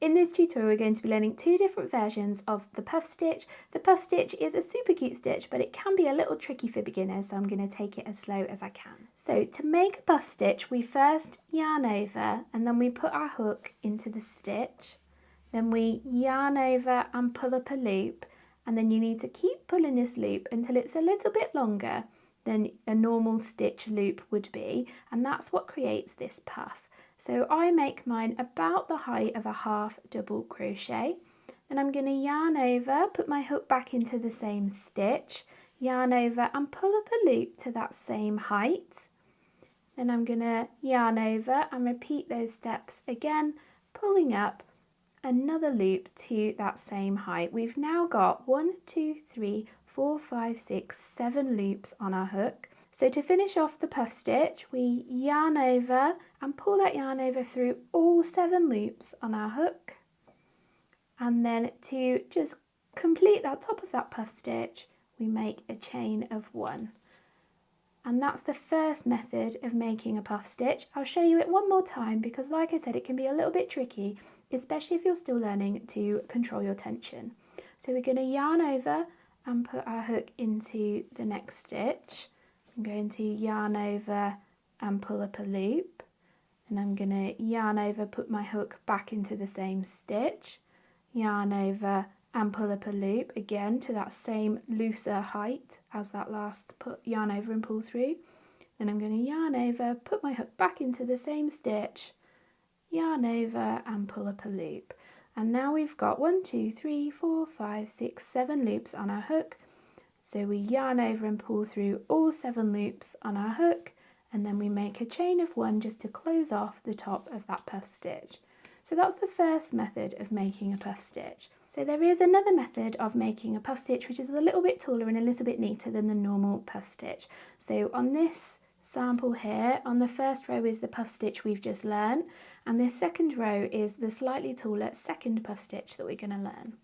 In this tutorial we're going to be learning two different versions of the puff stitch. The puff stitch is a super cute stitch, but it can be a little tricky for beginners, so I'm going to take it as slow as I can. So to make a puff stitch, we first yarn over and then we put our hook into the stitch. Then we yarn over and pull up a loop, and then you need to keep pulling this loop until it's a little bit longer than a normal stitch loop would be, and that's what creates this puff. So I make mine about the height of a half double crochet. Then I'm going to yarn over, put my hook back into the same stitch, yarn over and pull up a loop to that same height. Then I'm going to yarn over and repeat those steps again, pulling up another loop to that same height. We've now got 1, 2, 3, 4, 5, 6, 7 loops on our hook. So to finish off the puff stitch, we yarn over and pull that yarn over through all 7 loops on our hook. And then to just complete that top of that puff stitch, we make a chain of 1. And that's the first method of making a puff stitch. I'll show you it one more time because, like I said, it can be a little bit tricky, especially if you're still learning to control your tension. So we're going to yarn over and put our hook into the next stitch. I'm going to yarn over and pull up a loop, and I'm going to yarn over, put my hook back into the same stitch, yarn over and pull up a loop again to that same looser height as that last yarn over and pull through. Then I'm going to yarn over, put my hook back into the same stitch, yarn over and pull up a loop. And now we've got 1, 2, 3, 4, 5, 6, 7 loops on our hook. So we yarn over and pull through all 7 loops on our hook, and then we make a chain of 1 just to close off the top of that puff stitch. So that's the first method of making a puff stitch. So there is another method of making a puff stitch which is a little bit taller and a little bit neater than the normal puff stitch. So on this sample here, on the first row is the puff stitch we've just learned, and this second row is the slightly taller second puff stitch that we're going to learn.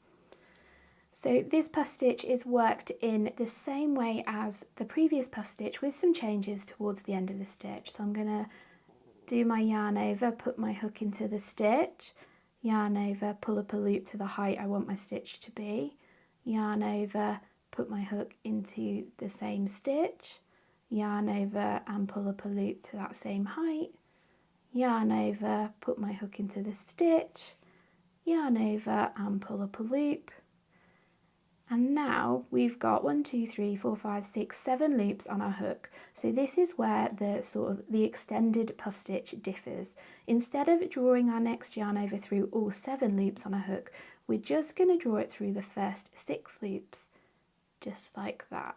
So this puff stitch is worked in the same way as the previous puff stitch with some changes towards the end of the stitch. So I'm going to do my yarn over, put my hook into the stitch, yarn over, pull up a loop to the height I want my stitch to be, yarn over, put my hook into the same stitch, yarn over and pull up a loop to that same height, yarn over, put my hook into the stitch, yarn over and pull up a loop. And now we've got 1, 2, 3, 4, 5, 6, 7 loops on our hook. So this is where the extended puff stitch differs. Instead of drawing our next yarn over through all 7 loops on a hook, we're just going to draw it through the first 6 loops, just like that.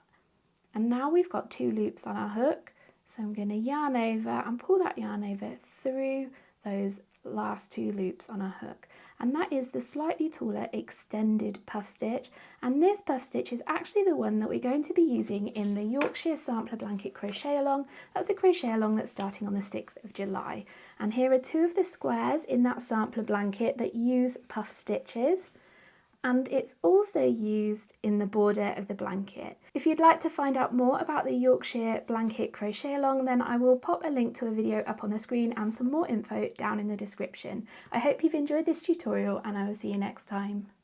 And now we've got 2 loops on our hook, so I'm going to yarn over and pull that yarn over through those last 2 loops on our hook. And that is the slightly taller extended puff stitch, and this puff stitch is actually the one that we're going to be using in the Yorkshire Sampler Blanket Crochet Along. That's a crochet along that's starting on the 6th of July. And here are 2 of the squares in that sampler blanket that use puff stitches, and it's also used in the border of the blanket. If you'd like to find out more about the Yorkshire Blanket Crochet Along, then I will pop a link to a video up on the screen and some more info down in the description. I hope you've enjoyed this tutorial, and I will see you next time.